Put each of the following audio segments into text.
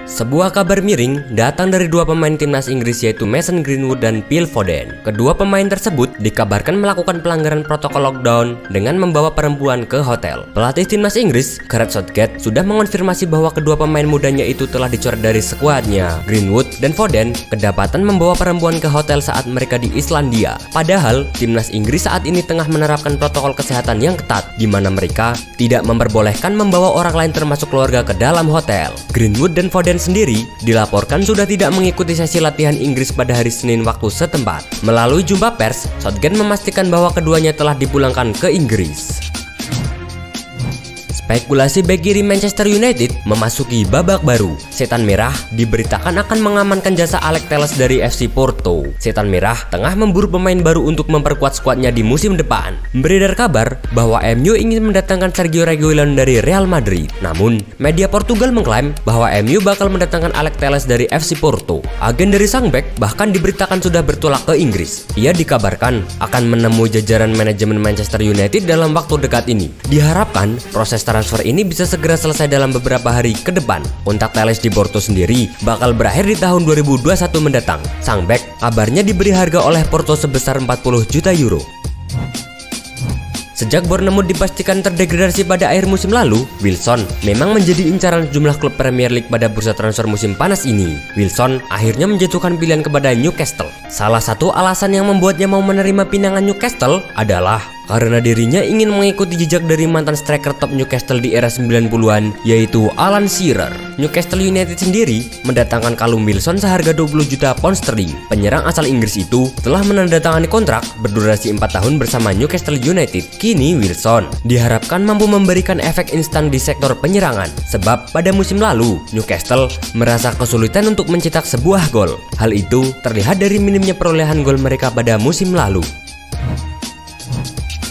Sebuah kabar miring datang dari dua pemain timnas Inggris yaitu Mason Greenwood dan Phil Foden. Kedua pemain tersebut dikabarkan melakukan pelanggaran protokol lockdown dengan membawa perempuan ke hotel. Pelatih timnas Inggris, Gareth Southgate, sudah mengonfirmasi bahwa kedua pemain mudanya itu telah dicoret dari skuadnya. Greenwood dan Foden kedapatan membawa perempuan ke hotel saat mereka di Islandia. Padahal timnas Inggris saat ini tengah menerapkan protokol kesehatan yang ketat, di mana mereka tidak memperbolehkan membawa orang lain termasuk keluarga ke dalam hotel. Greenwood dan Foden sendiri dilaporkan sudah tidak mengikuti sesi latihan Inggris pada hari Senin waktu setempat. Melalui jumpa pers, Southgate memastikan bahwa keduanya telah dipulangkan ke Inggris. Spekulasi bek kiri Manchester United memasuki babak baru. Setan Merah diberitakan akan mengamankan jasa Alex Telles dari FC Porto. Setan Merah tengah memburu pemain baru untuk memperkuat skuadnya di musim depan. Beredar kabar bahwa MU ingin mendatangkan Sergio Reguilon dari Real Madrid. Namun, media Portugal mengklaim bahwa MU bakal mendatangkan Alex Telles dari FC Porto. Agen dari sang bek bahkan diberitakan sudah bertolak ke Inggris. Ia dikabarkan akan menemui jajaran manajemen Manchester United dalam waktu dekat ini. Diharapkan proses transfer ini bisa segera selesai dalam beberapa hari ke depan. Kontrak Telles di Porto sendiri bakal berakhir di tahun 2021 mendatang. Sang bek kabarnya diberi harga oleh Porto sebesar 40 juta euro. Sejak Bournemouth dipastikan terdegradasi pada akhir musim lalu, Wilson memang menjadi incaran sejumlah klub Premier League pada bursa transfer musim panas ini. Wilson akhirnya menjatuhkan pilihan kepada Newcastle. Salah satu alasan yang membuatnya mau menerima pinangan Newcastle adalah karena dirinya ingin mengikuti jejak dari mantan striker top Newcastle di era 90-an, yaitu Alan Shearer. Newcastle United sendiri mendatangkan Callum Wilson seharga 20 juta pound sterling. Penyerang asal Inggris itu telah menandatangani kontrak berdurasi 4 tahun bersama Newcastle United. Kini Wilson diharapkan mampu memberikan efek instan di sektor penyerangan, sebab pada musim lalu Newcastle merasa kesulitan untuk mencetak sebuah gol. Hal itu terlihat dari minimnya perolehan gol mereka pada musim lalu.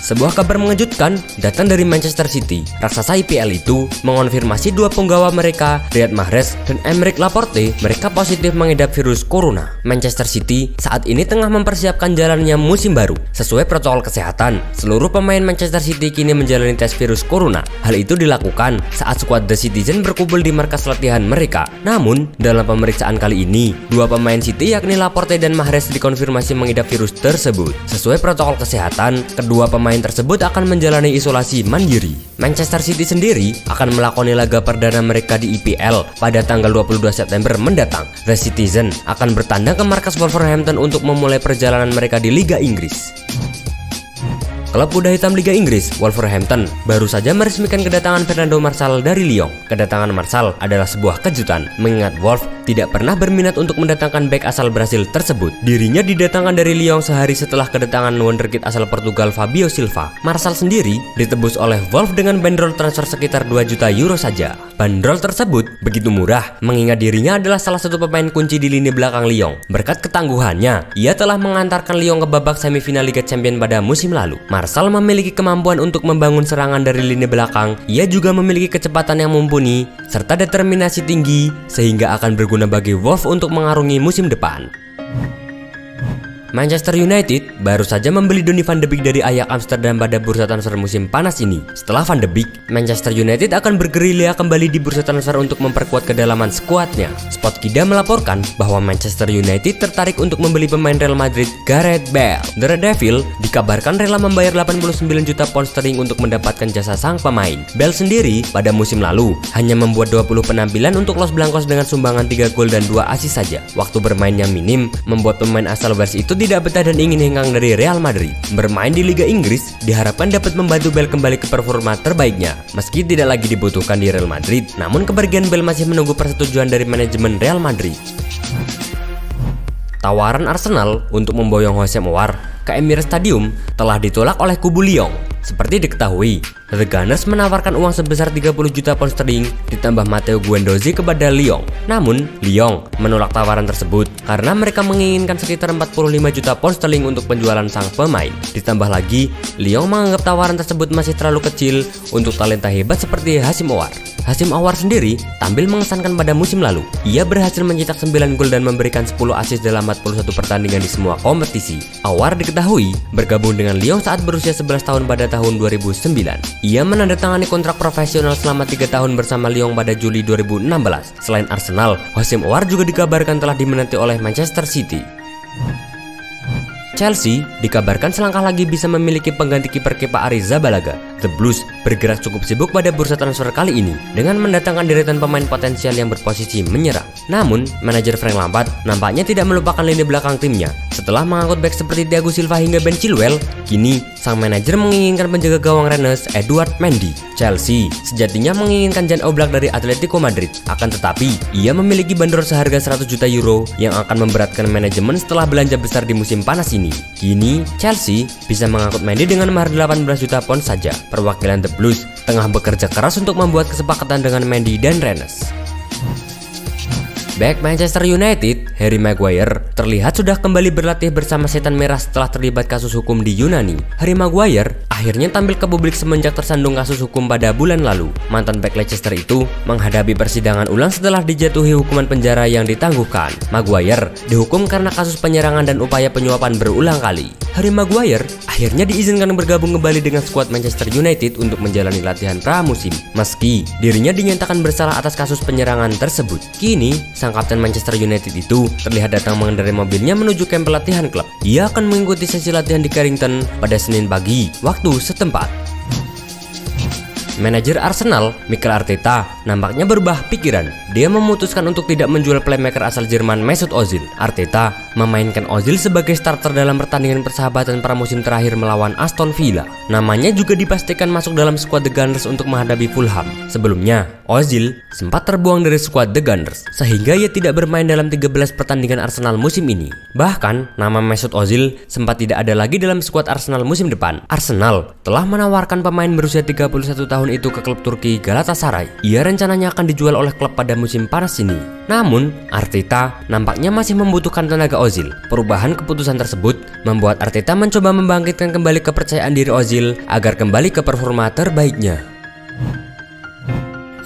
Sebuah kabar mengejutkan datang dari Manchester City. Raksasa IPL itu mengonfirmasi dua penggawa mereka, Riyad Mahrez dan Aymeric Laporte, mereka positif mengidap virus corona. Manchester City saat ini tengah mempersiapkan jalannya musim baru. Sesuai protokol kesehatan, seluruh pemain Manchester City kini menjalani tes virus corona. Hal itu dilakukan saat skuad The Citizen berkumpul di markas latihan mereka. Namun, dalam pemeriksaan kali ini, dua pemain City yakni Laporte dan Mahrez dikonfirmasi mengidap virus tersebut. Sesuai protokol kesehatan, kedua pemain tersebut akan menjalani isolasi mandiri. Manchester City sendiri akan melakoni laga perdana mereka di IPL pada tanggal 22 September mendatang. The Citizen akan bertandang ke markas Wolverhampton untuk memulai perjalanan mereka di Liga Inggris. Klub kuda hitam Liga Inggris, Wolverhampton, baru saja meresmikan kedatangan Fernando Marçal dari Lyon. Kedatangan Marçal adalah sebuah kejutan, mengingat Wolves tidak pernah berminat untuk mendatangkan bek asal Brasil tersebut. Dirinya didatangkan dari Lyon sehari setelah kedatangan wonderkid asal Portugal Fabio Silva. Marçal sendiri ditebus oleh Wolves dengan bandrol transfer sekitar 2 juta euro saja. Bandrol tersebut begitu murah, mengingat dirinya adalah salah satu pemain kunci di lini belakang Lyon. Berkat ketangguhannya, ia telah mengantarkan Lyon ke babak semifinal Liga Champions pada musim lalu. Marçal memiliki kemampuan untuk membangun serangan dari lini belakang. Ia juga memiliki kecepatan yang mumpuni serta determinasi tinggi sehingga akan berguna bagi Wolves untuk mengarungi musim depan. Manchester United baru saja membeli Donny van de Beek dari Ajax Amsterdam pada bursa transfer musim panas ini. Setelah van de Beek, Manchester United akan bergerilya kembali di bursa transfer untuk memperkuat kedalaman skuadnya. Sportkida melaporkan bahwa Manchester United tertarik untuk membeli pemain Real Madrid Gareth Bale. The Red Devil dikabarkan rela membayar 89 juta pound sterling untuk mendapatkan jasa sang pemain. Bale sendiri pada musim lalu hanya membuat 20 penampilan untuk Los Blancos dengan sumbangan 3 gol dan 2 assist saja. Waktu bermain yang minim membuat pemain asal Wales itu tidak betah dan ingin hengkang dari Real Madrid. Bermain di Liga Inggris diharapkan dapat membantu Bale kembali ke performa terbaiknya. Meski tidak lagi dibutuhkan di Real Madrid, namun kepergian Bale masih menunggu persetujuan dari manajemen Real Madrid. Tawaran Arsenal untuk memboyong Jose Mourinho ke Emirates Stadium telah ditolak oleh kubu Lyon. Seperti diketahui, The Gunners menawarkan uang sebesar 30 juta pound sterling ditambah Matteo Guendouzi kepada Lyon. Namun, Lyon menolak tawaran tersebut karena mereka menginginkan sekitar 45 juta pound sterling untuk penjualan sang pemain. Ditambah lagi, Lyon menganggap tawaran tersebut masih terlalu kecil untuk talenta hebat seperti Hashim Aouar. Hashim Aouar sendiri tampil mengesankan pada musim lalu. Ia berhasil mencetak 9 gol dan memberikan 10 assist dalam 41 pertandingan di semua kompetisi. Aouar diketahui bergabung dengan Lyon saat berusia 11 tahun pada tahun 2009. Ia menandatangani kontrak profesional selama 3 tahun bersama Lyon pada Juli 2016. Selain Arsenal, Houssem Aouar juga dikabarkan telah diminati oleh Manchester City. Chelsea dikabarkan selangkah lagi bisa memiliki pengganti kiper Kepa Arrizabalaga. The Blues bergerak cukup sibuk pada bursa transfer kali ini dengan mendatangkan deretan pemain potensial yang berposisi menyerang. Namun, manajer Frank Lampard nampaknya tidak melupakan lini belakang timnya. Setelah mengangkut bek seperti Thiago Silva hingga Ben Chilwell, kini sang manajer menginginkan penjaga gawang Rennes Edouard Mendy. Chelsea sejatinya menginginkan Jan Oblak dari Atletico Madrid, akan tetapi ia memiliki bandrol seharga 100 juta euro yang akan memberatkan manajemen setelah belanja besar di musim panas ini. Kini, Chelsea bisa mengangkut Mendy dengan mahar 18 juta pound saja. Perwakilan The Blues tengah bekerja keras untuk membuat kesepakatan dengan Mendy dan Rennes. Bek Manchester United, Harry Maguire, terlihat sudah kembali berlatih bersama Setan Merah setelah terlibat kasus hukum di Yunani. Harry Maguire akhirnya tampil ke publik semenjak tersandung kasus hukum pada bulan lalu. Mantan bek Leicester itu menghadapi persidangan ulang setelah dijatuhi hukuman penjara yang ditangguhkan. Maguire dihukum karena kasus penyerangan dan upaya penyuapan berulang kali. Harry Maguire akhirnya diizinkan bergabung kembali dengan skuad Manchester United untuk menjalani latihan pramusim. Meski dirinya dinyatakan bersalah atas kasus penyerangan tersebut, kini sang kapten Manchester United itu terlihat datang mengendarai mobilnya menuju kamp pelatihan klub. Ia akan mengikuti sesi latihan di Carrington pada Senin pagi waktu setempat. Manajer Arsenal, Mikel Arteta, nampaknya berubah pikiran. Dia memutuskan untuk tidak menjual playmaker asal Jerman Mesut Ozil. Arteta memainkan Ozil sebagai starter dalam pertandingan persahabatan pramusim terakhir melawan Aston Villa. Namanya juga dipastikan masuk dalam skuad The Gunners untuk menghadapi Fulham. Sebelumnya, Ozil sempat terbuang dari skuad The Gunners, sehingga ia tidak bermain dalam 13 pertandingan Arsenal musim ini. Bahkan, nama Mesut Ozil sempat tidak ada lagi dalam skuad Arsenal musim depan. Arsenal telah menawarkan pemain berusia 31 tahun itu ke klub Turki Galatasaray. Ia rencananya akan dijual oleh klub pada musim panas ini. Namun, Arteta nampaknya masih membutuhkan tenaga Ozil. Perubahan keputusan tersebut membuat Arteta mencoba membangkitkan kembali kepercayaan diri Ozil agar kembali ke performa terbaiknya.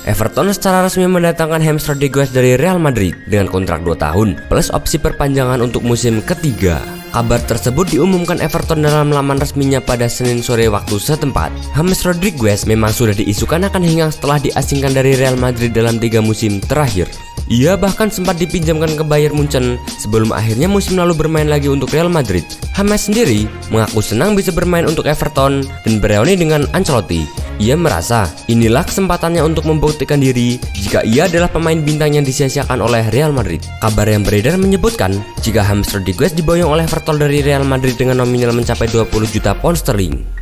Everton secara resmi mendatangkan James Rodriguez dari Real Madrid dengan kontrak 2 tahun plus opsi perpanjangan untuk musim ketiga. Kabar tersebut diumumkan Everton dalam laman resminya pada Senin sore waktu setempat. James Rodriguez memang sudah diisukan akan hinggap setelah diasingkan dari Real Madrid dalam 3 musim terakhir. Ia bahkan sempat dipinjamkan ke Bayern Munchen sebelum akhirnya musim lalu bermain lagi untuk Real Madrid. James sendiri mengaku senang bisa bermain untuk Everton dan bereuni dengan Ancelotti. Ia merasa inilah kesempatannya untuk membuktikan diri jika ia adalah pemain bintang yang disia-siakan oleh Real Madrid. Kabar yang beredar menyebutkan jika James Rodriguez diboyong oleh Everton dari Real Madrid dengan nominal mencapai 20 juta pound sterling.